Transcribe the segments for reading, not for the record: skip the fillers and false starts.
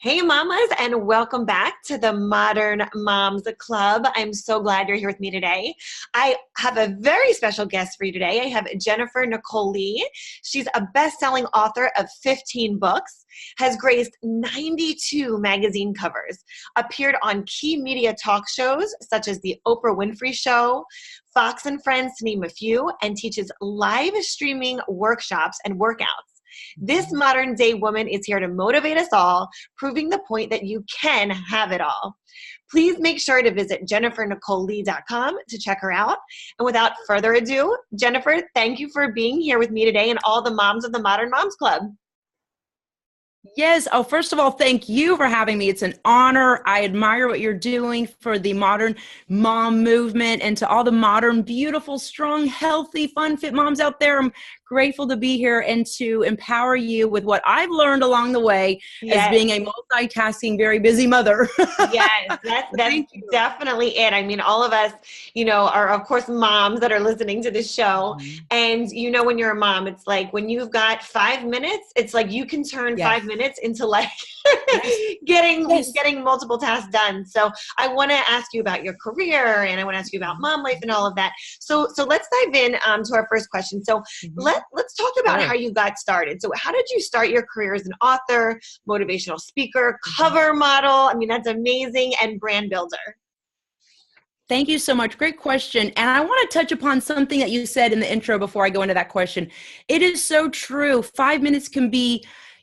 Hey mamas, and welcome back to the Modern Moms Club. I'm so glad you're here with me today. I have a very special guest for you today. I have Jennifer Nicole Lee. She's a best-selling author of 15 books, has graced 92 magazine covers, appeared on key media talk shows such as the Oprah Winfrey Show, Fox and Friends, to name a few, and teaches live streaming workshops and workouts. This modern day woman is here to motivate us all, proving the point that you can have it all. Please make sure to visit jennifernicolelee.com to check her out. And without further ado, Jennifer, thank you for being here with me today and all the moms of the Modern Moms Club. Yes. Oh, first of all, thank you for having me. It's an honor. I admire what you're doing for the modern mom movement, and to all the modern, beautiful, strong, healthy, fun, fit moms out there. I'm grateful to be here and to empower you with what I've learned along the way as being a multitasking, very busy mother. Yes, that's definitely it. I mean, all of us, are of course moms that are listening to this show. Mm-hmm. And when you're a mom, it's like when you've got 5 minutes, it's like you can turn 5 minutes into like getting multiple tasks done. So I want to ask you about your career, and I want to ask you about mom life and all of that. So let's dive in to our first question. So let's talk about how you got started. So how did you start your career as an author, motivational speaker, cover model? I mean, that's amazing, and brand builder. Thank you so much. Great question. And I want to touch upon something that you said in the intro before I go into that question. It is so true. 5 minutes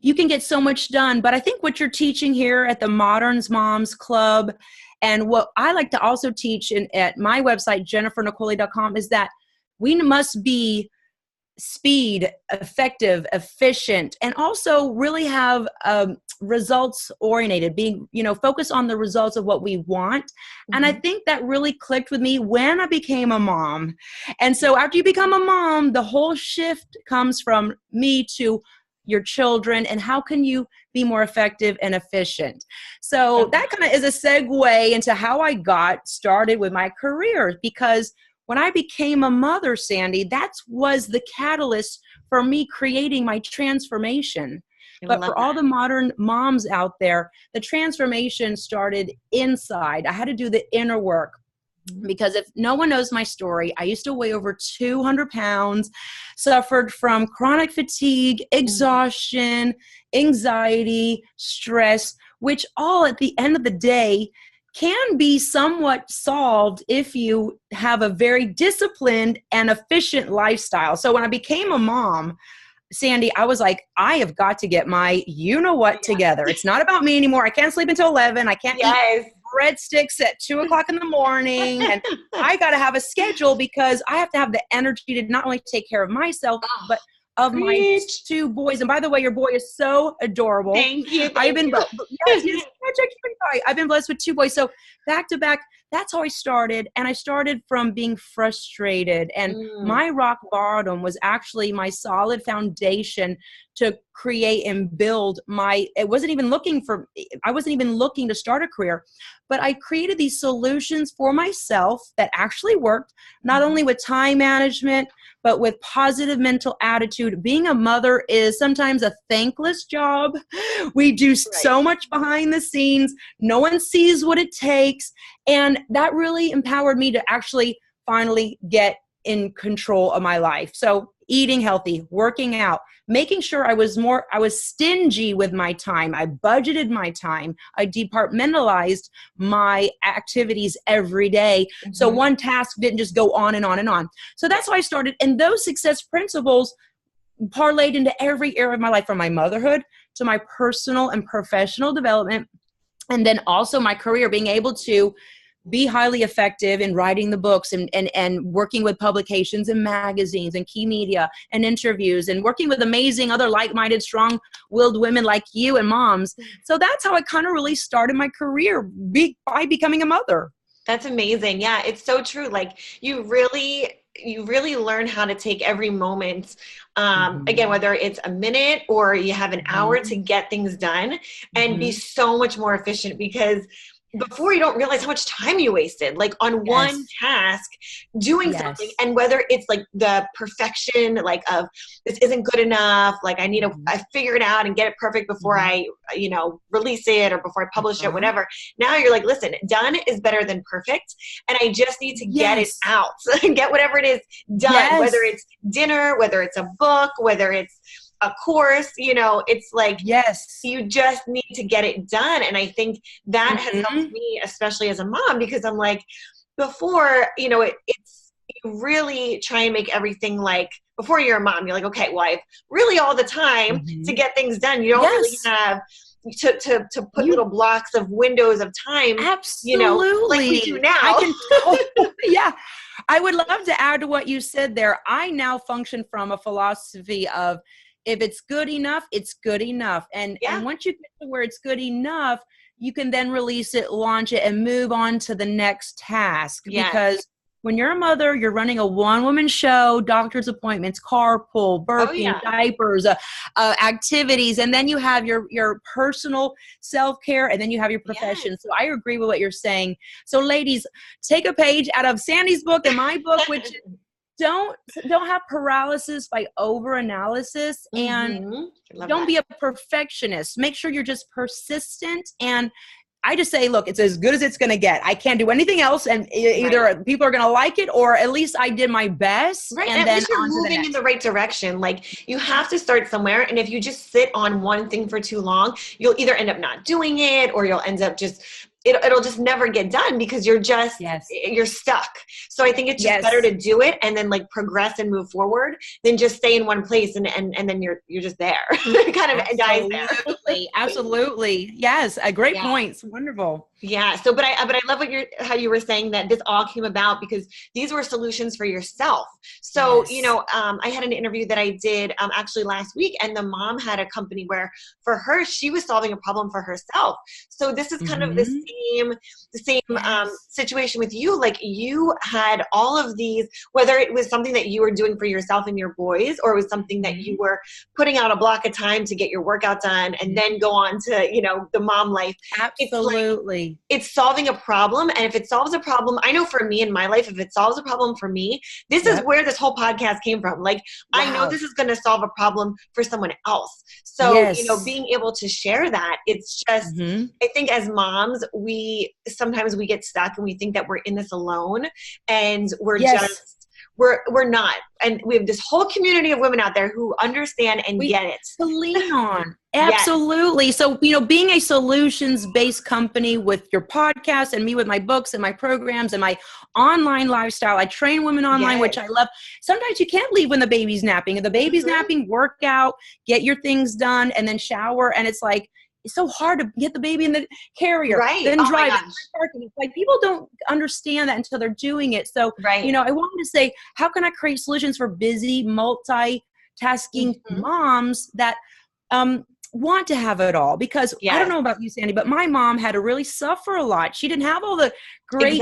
you can get so much done. But I think what you're teaching here at the Modern Moms Club, and what I like to also teach at my website, jennifernicolelee.com, is that we must be speed, effective, efficient, and also really have results oriented, being, focus on the results of what we want. Mm-hmm. And I think that really clicked with me when I became a mom. And so after you become a mom, the whole shift comes from me to your children, and how can you be more effective and efficient. So that kind of is a segue into how I got started with my career, because when I became a mother, Sandi, that was the catalyst for me creating my transformation. But for all the modern moms out there, the transformation started inside. I had to do the inner work. Because if no one knows my story, I used to weigh over 200 pounds, suffered from chronic fatigue, exhaustion, anxiety, stress, which all at the end of the day can be somewhat solved if you have a very disciplined and efficient lifestyle. So when I became a mom, Sandi, I was like, I have got to get my you-know-what together. It's not about me anymore. I can't sleep until 11. I can't eat breadsticks at 2 o'clock in the morning. And I got to have a schedule, because I have to have the energy to not only take care of myself, but of my 2 boys. And by the way, your boy is so adorable. Thank you. I've been blessed with 2 boys. So back to back, that's how I started. And I started from being frustrated. And my rock bottom was actually my solid foundation to create and build I wasn't even looking to start a career, but I created these solutions for myself that actually worked, not only with time management, but with positive mental attitude. Being a mother is sometimes a thankless job. We do so much behind the scenes. No one sees what it takes. And that really empowered me to actually finally get in control of my life. So eating healthy, working out, making sure I was stingy with my time. I budgeted my time. I departmentalized my activities every day. Mm-hmm. So one task didn't just go on and on and on. So that's how I started. And those success principles parlayed into every area of my life, from my motherhood to my personal and professional development. And then also my career, being able to be highly effective in writing the books and working with publications and magazines and key media and interviews, and working with amazing other like-minded, strong-willed women like you and moms. So that's how I kind of really started my career, by becoming a mother. That's amazing. Yeah, it's so true. Like you really learn how to take every moment, again, whether it's a minute or you have an hour to get things done, and be so much more efficient, because before you don't realize how much time you wasted, like on one task doing something. And whether it's like the perfection, like of this isn't good enough, like I need to I figure it out and get it perfect before I, you know, release it or before I publish it, whatever. Now you're like, listen, done is better than perfect. And I just need to get it out, get whatever it is done, whether it's dinner, whether it's a book, whether it's a course, you know, it's like, you just need to get it done. And I think that has helped me, especially as a mom, because I'm like, before, you know, it's, you really try and make everything like, before you're a mom, you're like, okay, well, I've really all the time to get things done. You don't really have to put little blocks of windows of time, you know, like we do now. I would love to add to what you said there. I now function from a philosophy of, if it's good enough, it's good enough. And once you get to where it's good enough, you can then release it, launch it, and move on to the next task. Because when you're a mother, you're running a one-woman show, doctor's appointments, carpool, burping, diapers, activities, and then you have your personal self-care, and then you have your profession. So I agree with what you're saying. So ladies, take a page out of Sandi's book and my book, which is don't have paralysis by over-analysis, and don't be a perfectionist. Make sure you're just persistent. And I just say, look, it's as good as it's going to get. I can't do anything else. And either people are going to like it, or at least I did my best. Right. And at then least you're moving in the right direction. Like, you have to start somewhere. And if you just sit on one thing for too long, you'll either end up not doing it, or you'll end up just, it'll just never get done, because you're just, you're stuck. So I think it's just better to do it and then like progress and move forward than just stay in one place and then you're just there. It kind of dies there. Absolutely. Yes. A great point. Wonderful. Yeah. So, but I love how you were saying that this all came about because these were solutions for yourself. So, you know, I had an interview that I did actually last week, and the mom had a company where for her, she was solving a problem for herself. So this is kind of the same situation with you. Like, you had all of these, whether it was something that you were doing for yourself and your boys, or it was something that you were putting out a block of time to get your workout done and then go on to, you know, the mom life. Absolutely. It's solving a problem. And if it solves a problem, I know for me in my life, if it solves a problem for me, this is where this whole podcast came from. Like, I know this is going to solve a problem for someone else. So, you know, being able to share that, it's just, I think as moms, sometimes we get stuck and we think that we're in this alone, and we're just, we're not. And we have this whole community of women out there who understand and get it. To lean on. Absolutely. So, you know, being a solutions-based company with your podcast and me with my books and my programs and my online lifestyle, I train women online, which I love. Sometimes you can't leave when the baby's napping. If the baby's napping, work out, get your things done, and then shower. And it's like, it's so hard to get the baby in the carrier, then drive. Like, people don't understand that until they're doing it. So, you know, I wanted to say, how can I create solutions for busy, multitasking moms that want to have it all? Because I don't know about you, Sandi, but my mom had to really suffer a lot. She didn't have all the great,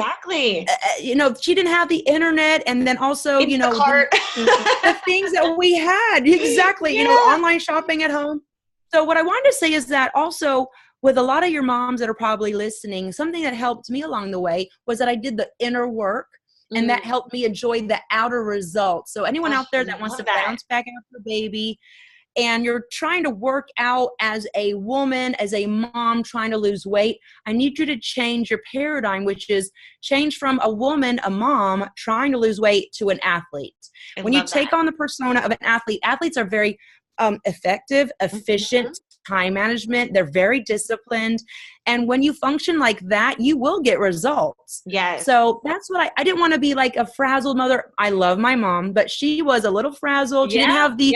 you know, she didn't have the internet, and then also, you know, the things that we had. You know, online shopping at home. So what I wanted to say is that also, with a lot of your moms that are probably listening, something that helped me along the way was that I did the inner work, and that helped me enjoy the outer results. So anyone out there that wants to bounce back after a baby, and you're trying to work out as a woman, as a mom trying to lose weight, I need you to change your paradigm, which is change from a woman, a mom trying to lose weight, to an athlete. When you take on the persona of an athlete, athletes are very effective, efficient, time management. They're very disciplined. And when you function like that, you will get results. So that's what I didn't want to be like a frazzled mother. I love my mom, but she was a little frazzled. She didn't have the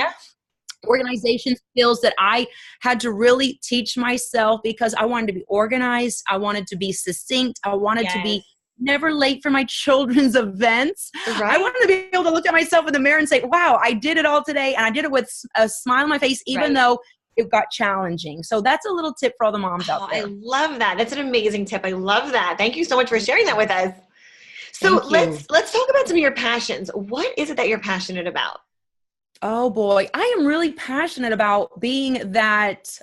organization skills that I had to really teach myself, because I wanted to be organized. I wanted to be succinct. I wanted to be never late for my children's events. I wanted to be able to look at myself in the mirror and say, wow, I did it all today. And I did it with a smile on my face, even though it got challenging. So that's a little tip for all the moms out there. I love that. That's an amazing tip. I love that. Thank you so much for sharing that with us. So let's talk about some of your passions. What is it that you're passionate about? Oh boy, I am really passionate about being that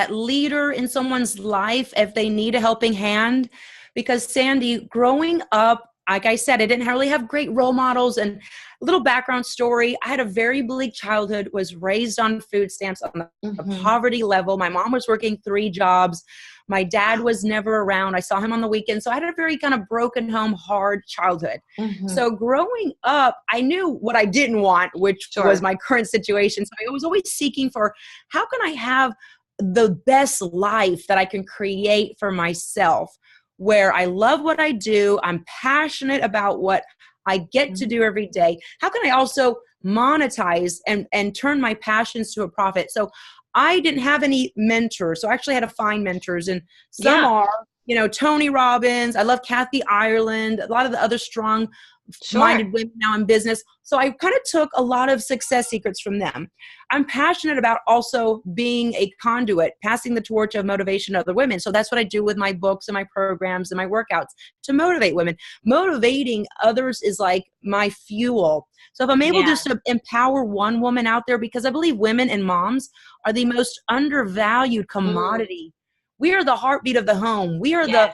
leader in someone's life if they need a helping hand. because Sandi, growing up, like I said, I didn't really have great role models. And a little background story, I had a very bleak childhood, was raised on food stamps on the poverty level. My mom was working 3 jobs. My dad was never around. I saw him on the weekend. So I had a very kind of broken home, hard childhood. So growing up, I knew what I didn't want, which was my current situation. So I was always seeking for, how can I have the best life that I can create for myself, where I love what I do, I'm passionate about what I get to do every day. How can I also monetize and turn my passions to a profit? So I didn't have any mentors. So I actually had to find mentors, and some are, you know, Tony Robbins. I love Kathy Ireland, a lot of the other strong-minded women now in business. So I kind of took a lot of success secrets from them. I'm passionate about also being a conduit, passing the torch of motivation to other women. So that's what I do with my books and my programs and my workouts, to motivate women. Motivating others is like my fuel. So if I'm able just to empower one woman out there, because I believe women and moms are the most undervalued commodity. We are the heartbeat of the home. We are the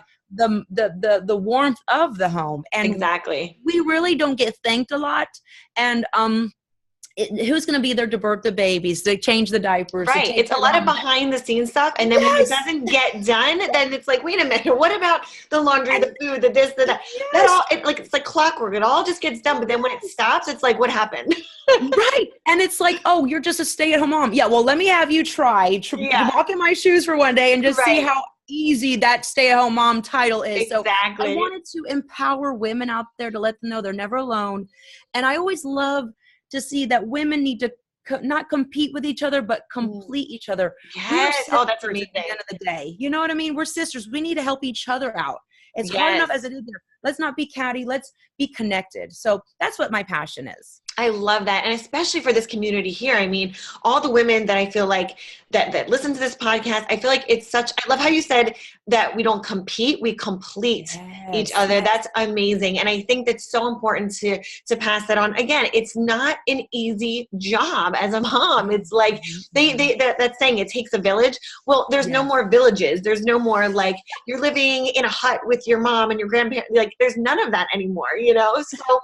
warmth of the home. And we really don't get thanked a lot. And who's going to be there to birth the babies, to change the diapers? Right. It's a lot of behind the scenes stuff. And then when it doesn't get done, then it's like, wait a minute, what about the laundry, the food, the this, the that? That all, it's like clockwork. It all just gets done. But then when it stops, it's like, what happened? Right. And it's like, oh, you're just a stay-at-home mom. Yeah, well, let me have you walk in my shoes for one day and just see how easy that stay-at-home mom title is. So I wanted to empower women out there, to let them know they're never alone. And I always love to see that women need to not compete with each other, but complete each other. Yes. Oh, that's amazing. At the end of the day, you know what I mean? We're sisters. We need to help each other out. It's hard enough as it is here. Let's not be catty. Let's be connected. So that's what my passion is. I love that. And especially for this community here. I mean, all the women that I feel like that listen to this podcast, I feel like it's such, I love how you said that we don't compete, we complete each other. That's amazing. And I think that's so important to pass that on. Again, it's not an easy job as a mom. It's like that saying, it takes a village. Well, there's no more villages. There's no more like you're living in a hut with your mom and your grandparents. Like there's none of that anymore, you know? So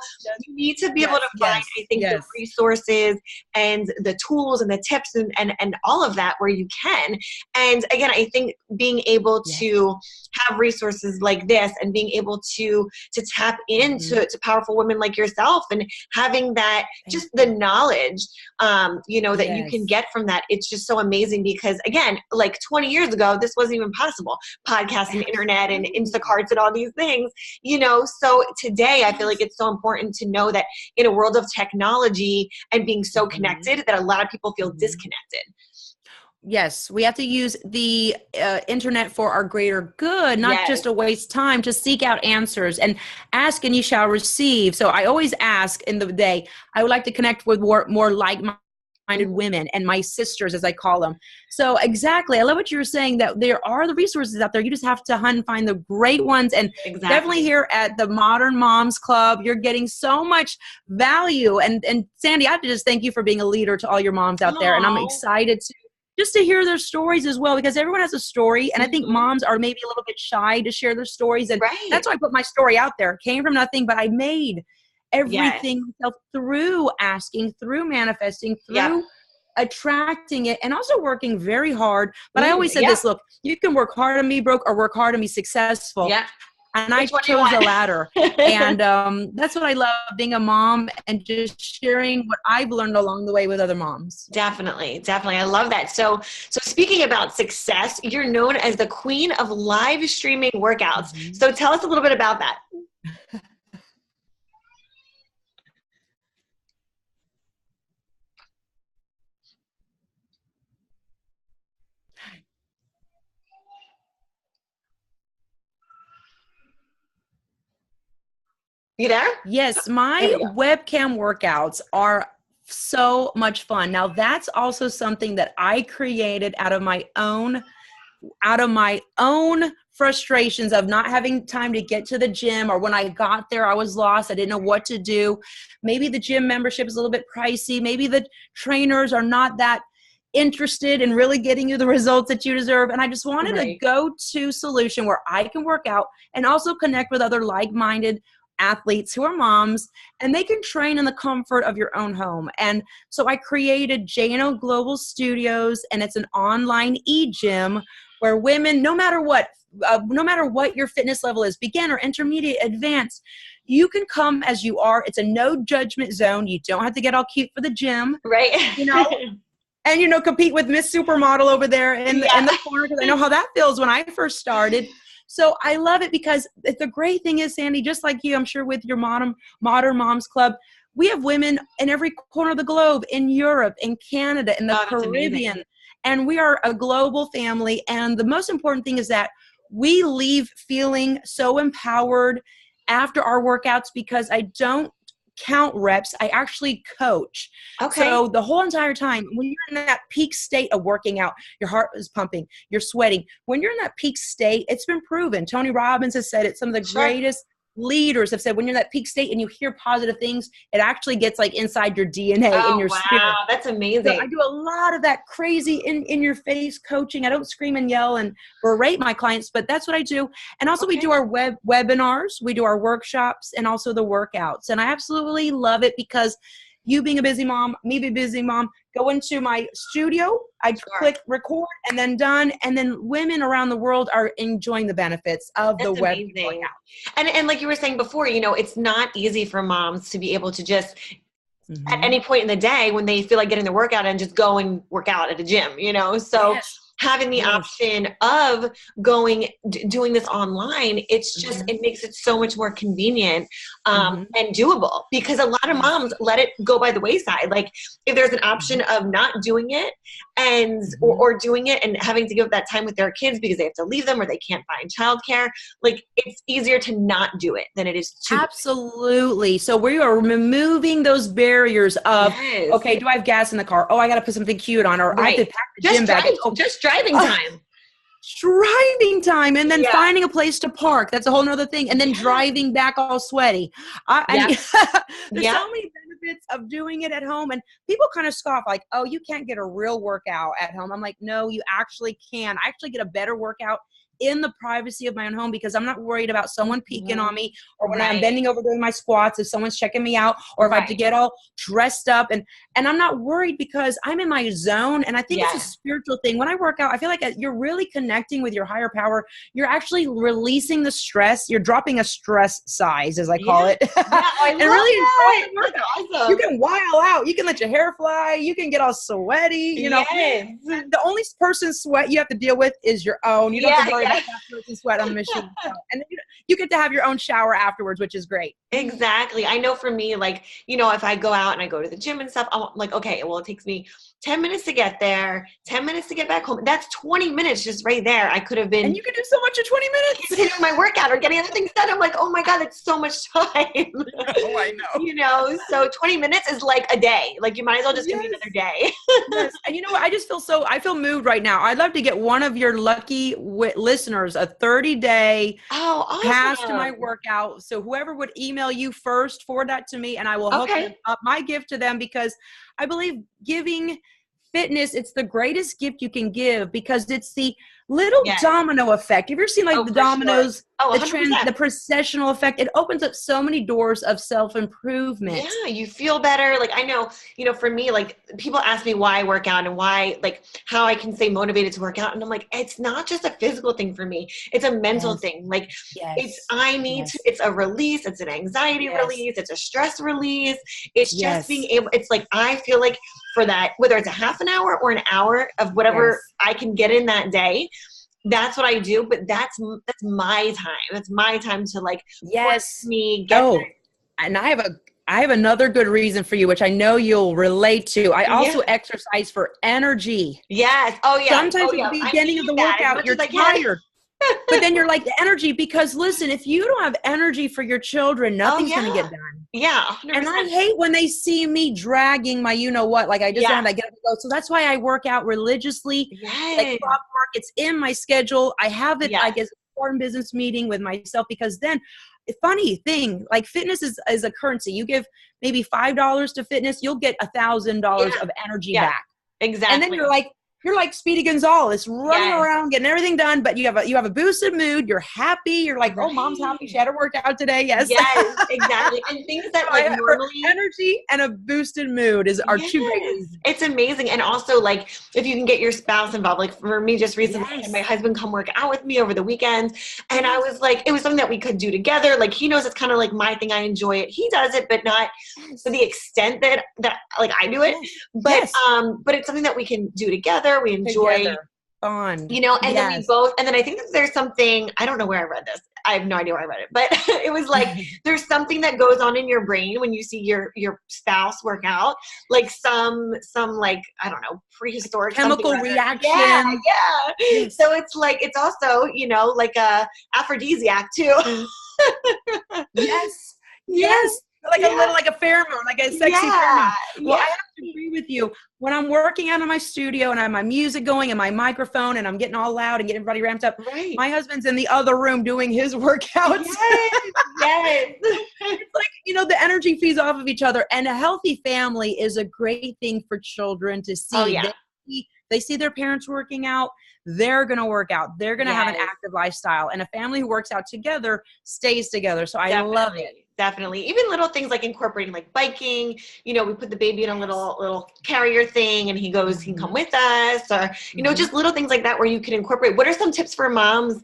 you need to be able to find, I think, the resources and the tools and the tips and all of that where you can. And again, I think being able to have resources like this and being able to tap into to powerful women like yourself and having that, just the knowledge, you know, that you can get from that. It's just so amazing because again, like 20 years ago, this wasn't even possible. Podcasts and internet and Instacarts and all these things, you know, so today I feel like it's so important to know that in a world of technology and being so connected that a lot of people feel disconnected. Yes, we have to use the internet for our greater good, not just to waste time, to seek out answers and ask and you shall receive. So I always ask in the day, I would like to connect with more like-minded women and my sisters, as I call them. So exactly. I love what you were saying, that there are the resources out there. You just have to hunt and find the great ones. And definitely here at the Modern Moms Club, you're getting so much value. And Sandi, I have to just thank you for being a leader to all your moms out there. And I'm excited to hear their stories as well, because everyone has a story. And I think moms are maybe a little bit shy to share their stories. And that's why I put my story out there. It came from nothing, but I made everything myself through asking, through manifesting, through attracting it, and also working very hard. But I always said this, look, you can work hard and be broke or work hard and be successful. And I chose the latter. And that's what I love, being a mom and just sharing what I've learned along the way with other moms. Definitely. Definitely. I love that. So speaking about success, you're known as the queen of live streaming workouts. So tell us a little bit about that. You there? Yes, my webcam workouts are so much fun. Now, that's also something that I created out of my own frustrations of not having time to get to the gym, or when I got there, I was lost. I didn't know what to do. Maybe the gym membership is a little bit pricey. Maybe the trainers are not that interested in really getting you the results that you deserve. And I just wanted a Right. go-to solution where I can work out and also connect with other like-minded athletes who are moms, and they can train in the comfort of your own home. And so I created J&O Global Studios, and it's an online e-gym where women, no matter what your fitness level is, beginner, intermediate, advanced, you can come as you are. It's a no judgment zone. You don't have to get all cute for the gym, Right. and compete with Miss Supermodel over there in Yeah. the corner, because I know how that feels when I first started. So I love it because the great thing is, Sandi, just like you, I'm sure with your Modern Moms Club, we have women in every corner of the globe, in Europe, in Canada, in the Oh, that's Caribbean, amazing. and we are a global family. And the most important thing is that we leave feeling so empowered after our workouts, because I don't count reps, I actually coach. Okay. So the whole entire time, when you're in that peak state of working out, your heart is pumping, you're sweating. When you're in that peak state, it's been proven. Tony Robbins has said it. Some of the Sure. greatest leaders have said when you're in that peak state and you hear positive things, it actually gets like inside your DNA, in Oh, your spirit. wow. That's So amazing. I do a lot of that crazy in your face coaching. I don't scream and yell and berate my clients, but that's what I do. And also we Okay. do our webinars, we do our workshops, and also the workouts. And I absolutely love it because you being a busy mom, me being a busy mom, go into my studio, I click record and then done. And then women around the world are enjoying the benefits of the That's web amazing. workout. And like you were saying before, it's not easy for moms to be able to just at Mhm. any point in the day when they feel like getting their workout and just go and work out at a gym, so Yes. having the Yes. option of doing this online, it's just, Mhm. it makes it so much more convenient Mhm. and doable, because a lot of Yes. moms let it go by the wayside. Like if there's an option of not doing it and or doing it and having to give that time with their kids because they have to leave them or they can't find childcare, like it's easier to not do it than it is to. Absolutely. So we are removing those barriers of, Yes. okay, do I have gas in the car? Oh, I got to put something cute on, or I have to Right. pack the gym bag. Just driving time. Driving time, and then Yeah. finding a place to park. That's a whole nother thing. And then Yeah. driving back all sweaty. There's Yeah. so many benefits of doing it at home, and people kind of scoff like, oh, you can't get a real workout at home. I'm like, no, you actually can. I actually get a better workout in the privacy of my own home, because I'm not worried about someone peeking on me, or when I'm Right. bending over doing my squats, if someone's checking me out, or if I have to Right. get all dressed up, and I'm not worried because I'm in my zone. And I think it's a Yeah. spiritual thing. When I work out, I feel like you're really connecting with your higher power. You're actually releasing the stress. You're dropping a stress size, as I call it. Yeah, I And love really that. enjoy the workout. That's awesome. You can while out. You can let your hair fly. You can get all sweaty. Yes. The only person's sweat you have to deal with is your own. You don't have to worry about that person's sweat on the machine. And then you get to have your own shower afterwards, which is great. Exactly. I know for me, like, if I go out and I go to the gym and stuff, I'm like, okay, well, it takes me 10 minutes to get there, 10 minutes to get back home. That's 20 minutes just right there. I could have been. And you can do so much in 20 minutes. Continuing my workout or getting other things done. I'm like, oh my God, that's so much time. Oh, I know. So 20 minutes is like a day. Like you might as well just give me Yes. another day. Yes. And you know what? I feel moved right now. I'd love to get one of your lucky listeners a 30-day Oh, awesome. pass to my workout. So whoever would email you first, forward that to me, and I will hook up my gift to them, because I believe giving fitness, it's the greatest gift you can give, because it's the little domino effect. Have you ever seen like the dominoes, the processional effect? It opens up so many doors of self-improvement. Yeah, you feel better. Like I know, for me, like people ask me why I work out and why, like how I can stay motivated to work out. And I'm like, it's not just a physical thing for me. It's a mental thing. Like it's a release. It's an anxiety release. It's a stress release. It's just being able, it's like, I feel like for that, whether it's a half an hour or an hour of whatever I can get in that day, that's what I do. But that's my time. That's my time to like force me get there. And I have another good reason for you, which I know you'll relate to. I also exercise for energy. Yes. Oh yeah. Sometimes at the beginning of the workout, you're tired. But then you're like, the energy, because listen, if you don't have energy for your children, nothing's going to get done. Yeah. 100%. And I hate when they see me dragging my, like I just don't, I get up and go. So that's why I work out religiously. Like clockwork. It's in my schedule. I have it like as a important business meeting with myself, because then funny thing, like fitness is a currency. You give maybe $5 to fitness, you'll get $1,000 of energy back. And then Exactly. you're like Speedy Gonzalez running Yes. around, getting everything done, but you have a boosted mood. You're happy. You're like, oh, mom's happy. Right. She had her workout today. Yes. Yes, exactly. And things that like For normally, energy and a boosted mood are two great yes, reasons. it's amazing. And also like if you can get your spouse involved, like for me just recently, I had Yes. my husband come work out with me over the weekend. And I Yes. was like, it was something that we could do together. Like he knows it's kind of like my thing. I enjoy it. He does it, but not to the extent that like I do it. Yes. But Yes. but it's something that we can do together. We enjoy, Together. Bond. you know, and then we Yes. both, and then I think that there's something, I don't know where I read this. I have no idea where I read it, but it was like, there's something that goes on in your brain when you see your spouse work out, like some like, I don't know, prehistoric Chemical something or other. reaction. Yeah, yeah. Yes. So it's like, it's also, you know, like a aphrodisiac too. Yes. Yes. Like a little, like a pheromone, like a sexy pheromone. Well, I have to agree with you. When I'm working out in my studio and I have my music going and my microphone and I'm getting all loud and getting everybody ramped up, Right. my husband's in the other room doing his workouts. Yes, yes. It's like, you know, the energy feeds off of each other. And a healthy family is a great thing for children to see. Oh, yeah. They see their parents working out. They're going to work out. They're going to have an Yes. active lifestyle. And a family who works out together stays together. So I love it. Definitely. Even little things like incorporating like biking, you know, we put the baby in a little carrier thing and he can come with us, or, you know, just little things like that where you can incorporate. What are some tips for moms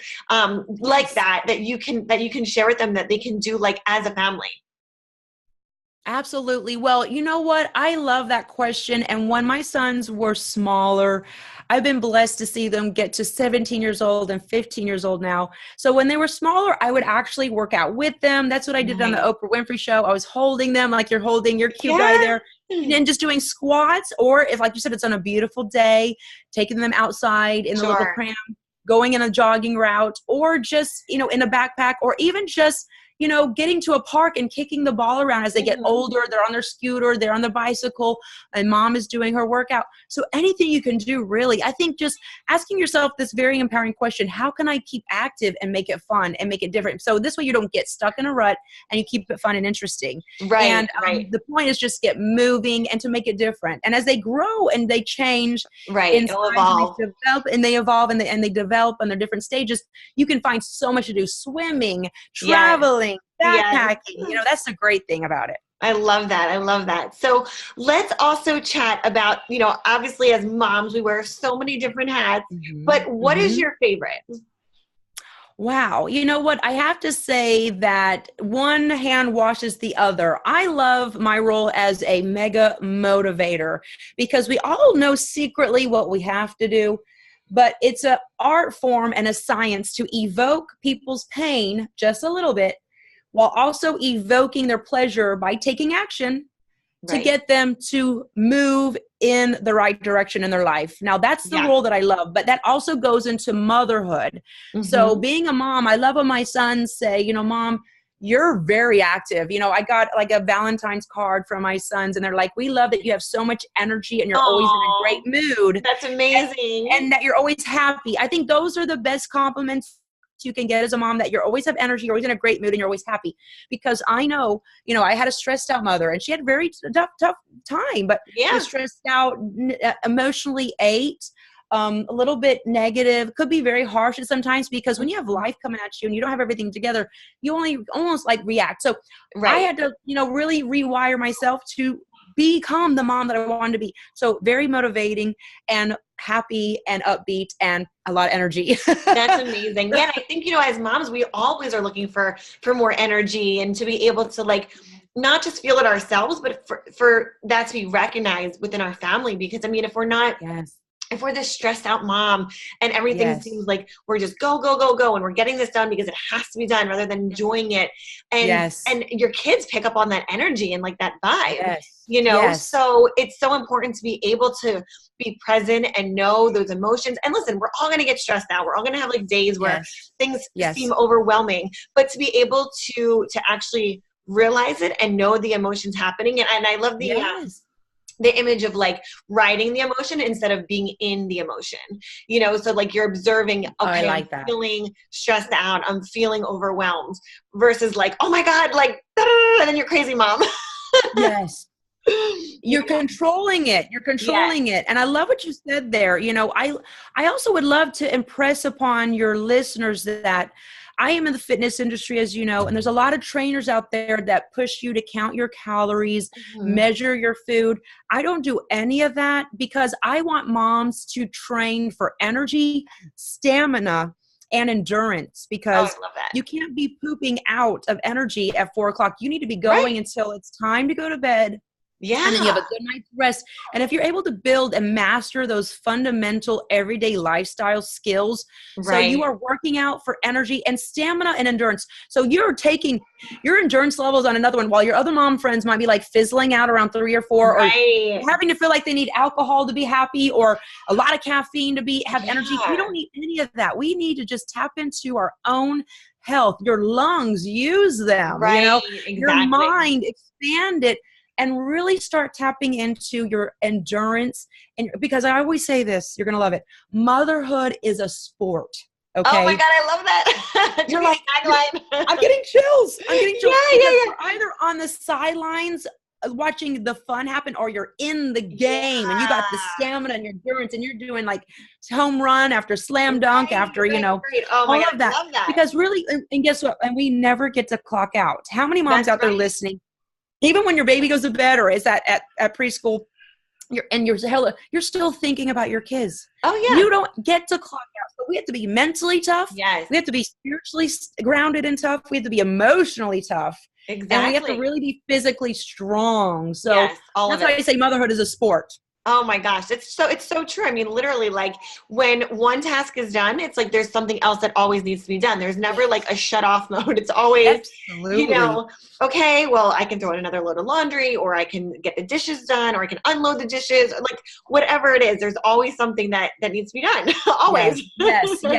like that you can share with them that they can do like as a family? Absolutely. Well, you know what? I love that question. And when my sons were smaller, I've been blessed to see them get to 17 years old and 15 years old now. So when they were smaller, I would actually work out with them. That's what I did on the Oprah Winfrey Show. I was holding them like you're holding your cute guy there, and just doing squats. Or if, like you said, it's on a beautiful day, taking them outside in the little pram, going in a jogging route, or just, you know, in a backpack, or even just, you know, getting to a park and kicking the ball around as they get older. They're on their scooter, they're on the bicycle, and mom is doing her workout. So anything you can do, really. I think just asking yourself this very empowering question, how can I keep active and make it fun and make it different? So this way you don't get stuck in a rut and you keep it fun and interesting. Right. And the point is just get moving and to make it different. And as they grow and they change, it'll evolve. And they evolve and they develop on their different stages, you can find so much to do. Swimming, traveling, backpacking, you know, that's the great thing about it. I love that. I love that. So let's also chat about, you know, obviously as moms, we wear so many different hats, but what is your favorite? Wow. You know what? I have to say that one hand washes the other. I love my role as a mega motivator because we all know secretly what we have to do, but it's an art form and a science to evoke people's pain just a little bit while also evoking their pleasure by taking action to get them to move in the right direction in their life. Now, that's the role that I love, but that also goes into motherhood. So being a mom, I love when my sons say, you know, Mom, you're very active. You know, I got like a Valentine's card from my sons and they're like, we love that you have so much energy and you're always in a great mood. That's amazing. And that you're always happy. I think those are the best compliments you can get as a mom, that you always have energy, you're always in a great mood, and you're always happy. Because I know, you know, I had a stressed out mother and she had a very tough time, but was stressed out, emotionally ate, a little bit negative, could be very harsh sometimes, because when you have life coming at you and you don't have everything together, you only almost like react. So I had to, you know, really rewire myself to become the mom that I wanted to be. So very motivating and happy and upbeat and a lot of energy. That's amazing. Yeah, and I think, you know, as moms, we always are looking for more energy and to be able to like not just feel it ourselves, but for that to be recognized within our family. Because I mean, if we're not if we're this stressed out mom and everything seems like we're just go, go, go, go, and we're getting this done because it has to be done rather than enjoying it. And and your kids pick up on that energy and like that vibe, you know? So it's so important to be able to be present and know those emotions. And listen, we're all going to get stressed out. We're all going to have like days where things seem overwhelming, but to be able to actually realize it and know the emotions happening. And I love the image of like riding the emotion instead of being in the emotion, you know? So like you're observing, okay, I'm feeling stressed out, I'm feeling overwhelmed, versus like, oh my God, like, and then you're crazy mom. You're controlling it. You're controlling it. And I love what you said there. You know, I also would love to impress upon your listeners that I am in the fitness industry, as you know, and there's a lot of trainers out there that push you to count your calories, measure your food. I don't do any of that because I want moms to train for energy, stamina, and endurance, because you can't be pooping out of energy at 4 o'clock. You need to be going until it's time to go to bed. Yeah. And then you have a good night's rest. And if you're able to build and master those fundamental everyday lifestyle skills, so you are working out for energy and stamina and endurance. So you're taking your endurance levels on another one, while your other mom friends might be like fizzling out around 3 or 4, or having to feel like they need alcohol to be happy, or a lot of caffeine to have energy. We don't need any of that. We need to just tap into our own health. Your lungs, use them, you know, your mind, expand it, and really start tapping into your endurance. And because I always say this, you're going to love it. Motherhood is a sport. Okay. Oh my God, I love that. You're like, I'm getting chills. I'm getting chills. You're either on the sidelines watching the fun happen, or you're in the game and you got the stamina and your endurance, and you're doing like home run after slam dunk after, you know, oh my all God, of that. I love that. Because really, and guess what? And we never get to clock out. How many moms out there listening? Even when your baby goes to bed or is at preschool, you're still thinking about your kids. Oh yeah. You don't get to clock out. So we have to be mentally tough. Yes. We have to be spiritually grounded and tough. We have to be emotionally tough. Exactly. And we have to really be physically strong. So that's why I say motherhood is a sport. Oh my gosh, it's so true. I mean, literally, like when one task is done, it's like there's something else that always needs to be done. There's never like a shut off mode. It's always, you know, okay, well, I can throw in another load of laundry, or I can get the dishes done, or I can unload the dishes, like whatever it is. There's always something that needs to be done. Always. Yes. So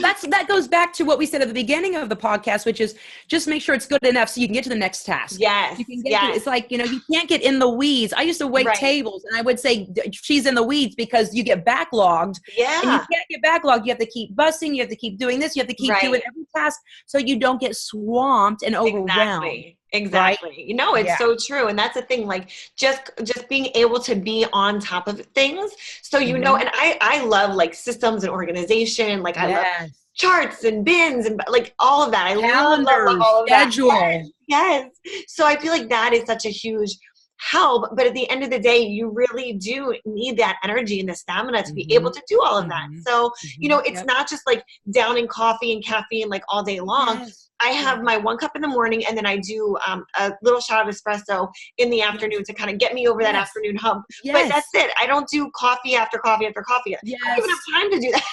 that goes back to what we said at the beginning of the podcast, which is just make sure it's good enough so you can get to the next task. Yes. You can get it's like, you know, you can't get in the weeds. I used to wait tables, and I would say she's in the weeds because you get backlogged. Yeah. And you can't get backlogged. You have to keep bussing. You have to keep doing this. You have to keep doing every task so you don't get swamped and overwhelmed. Exactly. Right? You know, it's so true. And that's the thing, like just being able to be on top of things. So, you know, and I love like systems and organization. Like I love charts and bins and like all of that. I love all of schedule. That. Yes. So I feel like that is such a huge help, but at the end of the day, you really do need that energy and the stamina to be able to do all of that. So, you know, it's not just like downing coffee and caffeine like all day long. I have my 1 cup in the morning, and then I do a little shot of espresso in the afternoon to kind of get me over that afternoon hump. But that's it. I don't do coffee after coffee after coffee. I don't even have time to do that.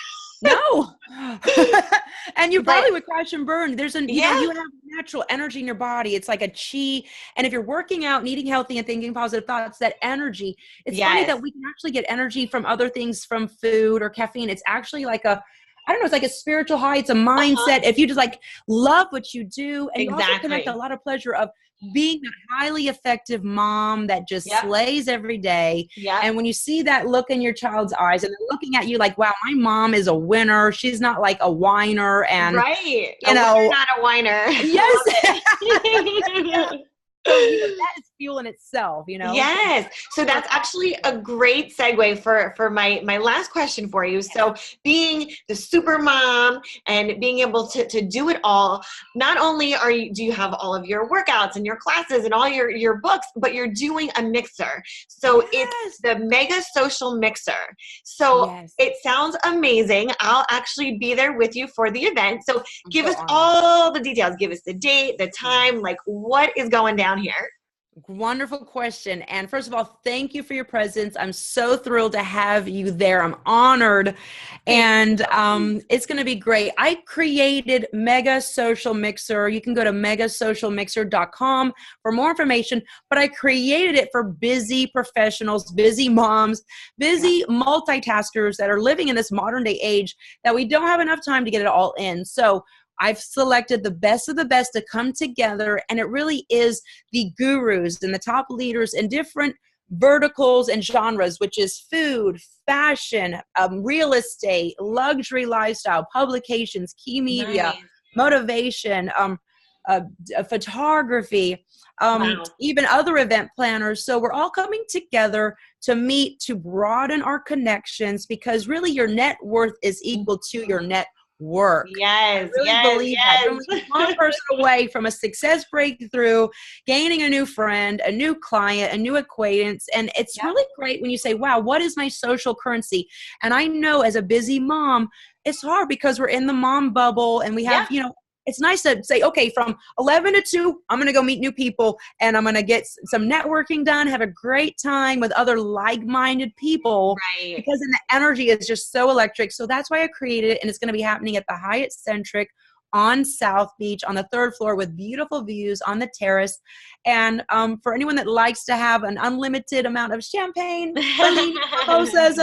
No. And you probably would crash and burn. There's you know, you have natural energy in your body. It's like a chi. And if you're working out and eating healthy and thinking positive thoughts, that energy, it's funny that we can actually get energy from other things, from food or caffeine. It's actually like I don't know, it's like a spiritual high. It's a mindset. If you just like love what you do, and you also connect a lot of pleasure of being a highly effective mom that just slays every day. And when you see that look in your child's eyes, and they're looking at you like, wow, my mom is a winner. She's not like a whiner. And you know, not a whiner. Yes. So, you know, that is fuel in itself, you know? Yes. So that's actually a great segue for my last question for you. So being the super mom and being able to do it all, not only do you have all of your workouts and your classes and all your books, but you're doing a mixer. So it's the Mega Social Mixer. So it sounds amazing. I'll actually be there with you for the event. So give us all the details. Give us the date, the time, like what is going down here. Wonderful question. And first of all, thank you for your presence. I'm so thrilled to have you there. I'm honored. And it's going to be great. I created Mega Social Mixer. You can go to megasocialmixer.com for more information, but I created it for busy professionals, busy moms, busy multitaskers that are living in this modern day age that we don't have enough time to get it all in. So I've selected the best of the best to come together, and it really is the gurus and the top leaders in different verticals and genres, which is food, fashion, real estate, luxury lifestyle, publications, key media, motivation, photography, Wow. even other event planners. So we're all coming together to meet, to broaden our connections, because really your net worth is equal to your net work. I Yes, really yes, believe that. You're only yes. one person away from a success breakthrough, gaining a new friend, a new client, a new acquaintance. And it's Yep. really great when you say, wow, what is my social currency? And I know as a busy mom, it's hard because we're in the mom bubble and we have, Yeah. it's nice to say, okay, from 11 to 2, I'm going to go meet new people and I'm going to get some networking done, have a great time with other like-minded people, Right. because then the energy is just so electric. So that's why I created it. And it's going to be happening at the Hyatt Centric on South Beach on the 3rd floor with beautiful views on the terrace. And for anyone that likes to have an unlimited amount of champagne, bellinis, mimosas,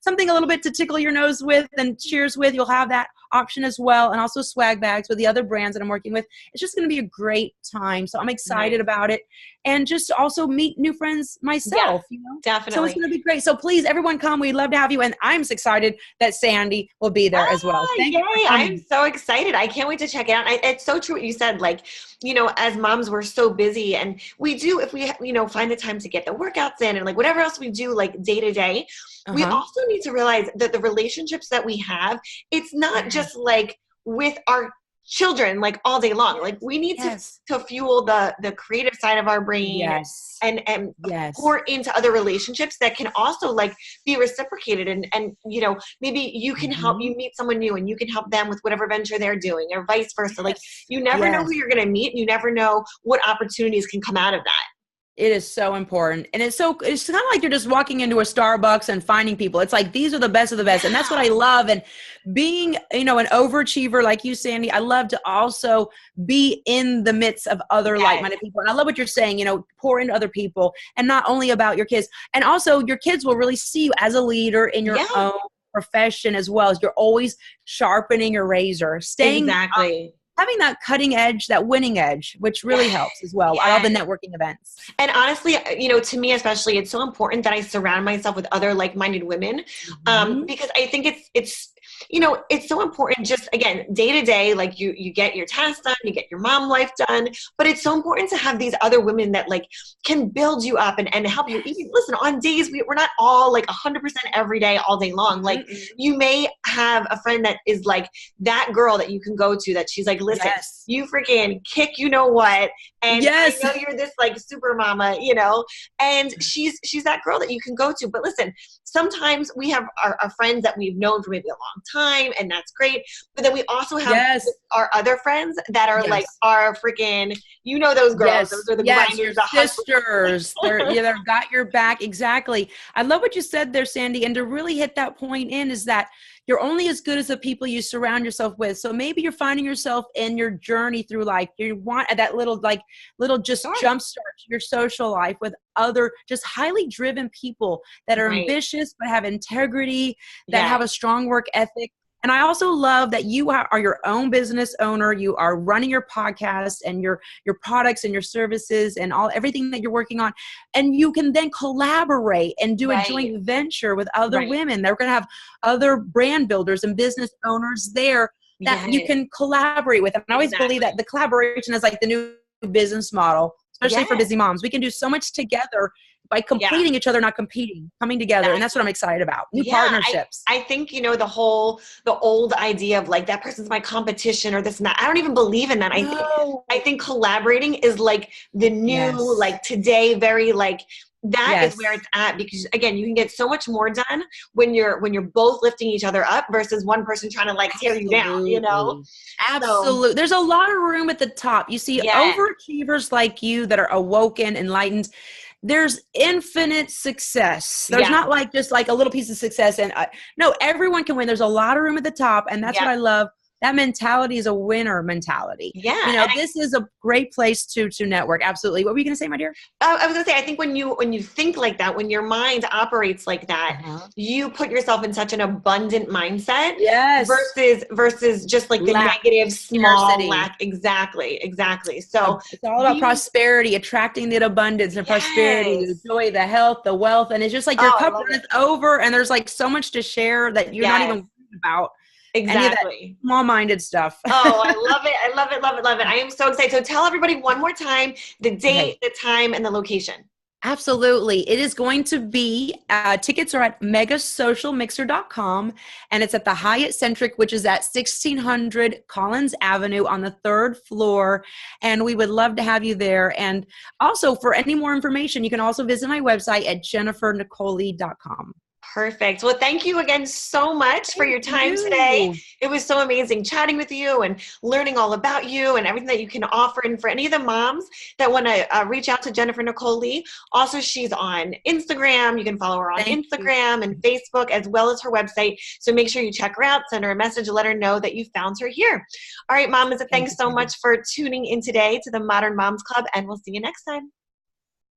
something a little bit to tickle your nose with and cheers with, you'll have that option as well. And also swag bags with the other brands that I'm working with. It's just going to be a great time. So I'm excited Nice. about it. And just also meet new friends myself, Yeah, So it's definitely. going to be great. So please, everyone come. We'd love to have you. And I'm excited that Sandi will be there as well. Thank you Yay. for I'm coming. so excited. I can't wait to check it out. It's so true what you said. Like, as moms, we're so busy, and we do, if we, find the time to get the workouts in and like whatever else we do, like day to day, we also need to realize that the relationships that we have, it's not just like with our children, like all day long. Like we need to fuel the creative side of our brain and pour into other relationships that can also like be reciprocated. And maybe you can help, you meet someone new and you can help them with whatever venture they're doing, or vice versa. Like you never know who you're going to meet, and you never know what opportunities can come out of that. It is so important. And it's kind of like you're just walking into a Starbucks and finding people. It's like, these are the best of the best. And that's what I love. And being, an overachiever like you, Sandi, I love to also be in the midst of other like-minded people. And I love what you're saying, pour into other people, and not only about your kids. And also your kids will really see you as a leader in your own profession, as well as you're always sharpening your razor, staying having that cutting edge, that winning edge, which really helps as well. I love the networking events. And honestly, to me especially, it's so important that I surround myself with other like-minded women, because I think it's so important. Just again, day to day, like you get your tasks done, you get your mom life done, but it's so important to have these other women that like can build you up and help you. Even listen, on days we're not all like 100% every day, all day long. Like you may have a friend that is like that girl that you can go to, that she's like, listen, you freaking kick, what, and I know you're this like super mama, and she's that girl that you can go to. But listen, sometimes we have our friends that we've known for maybe a long time, and that's great. But then we also have our other friends that are like our freaking, those girls. Those are the grinders, the sisters. They're got your back. Exactly. I love what you said there, Sandi. And to really hit that point is that you're only as good as the people you surround yourself with. So maybe you're finding yourself in your journey through life, you want that little just jumpstart your social life with other just highly driven people that are ambitious, but have integrity, that have a strong work ethic. And I also love that you are your own business owner. You are running your podcast and your products and your services and everything that you're working on. And you can then collaborate and do a joint venture with other women. They're going to have other brand builders and business owners there that you can collaborate with. And I always believe that the collaboration is like the new business model, especially for busy moms. We can do so much together by completing each other, not competing, coming together. And that's what I'm excited about. New partnerships. I think, the old idea of like, that person's my competition or this and that. I don't even believe in that. I think collaborating is like the new, like today, very like, that is where it's at, because again, you can get so much more done when you're both lifting each other up versus one person trying to like tear you down, Absolutely. There's a lot of room at the top. You see overachievers like you that are awoken, enlightened. There's infinite success. There's not like just like a little piece of success. And no, everyone can win. There's a lot of room at the top. And that's what I love. That mentality is a winner mentality. This is a great place to network. Absolutely. What were you going to say, my dear? I was going to say, I think when you think like that, when your mind operates like that, you put yourself in such an abundant mindset versus just like the negative, small lack. Exactly. So it's all about prosperity, attracting the abundance and prosperity, the joy, the health, the wealth. And it's just like your cup runneth over, and there's like so much to share that you're not even worried about. Any of that Exactly. small-minded stuff. Oh, I love it. I love it, love it, love it. I am so excited. So tell everybody one more time the Okay. date, the time, and the location. Absolutely. It is going to be, tickets are at megasocialmixer.com, and it's at the Hyatt Centric, which is at 1600 Collins Avenue on the 3rd floor. And we would love to have you there. And also, for any more information, you can also visit my website at jennifernicolelee.com. Perfect. Well, thank you again so much for your time today. It was so amazing chatting with you and learning all about you and everything that you can offer. And for any of the moms that want to reach out to Jennifer Nicole Lee, also she's on Instagram. You can follow her on Instagram and Facebook, as well as her website. So make sure you check her out, send her a message, let her know that you found her here. All right, mamas, thanks so much for tuning in today to the Modern Moms Club, and we'll see you next time.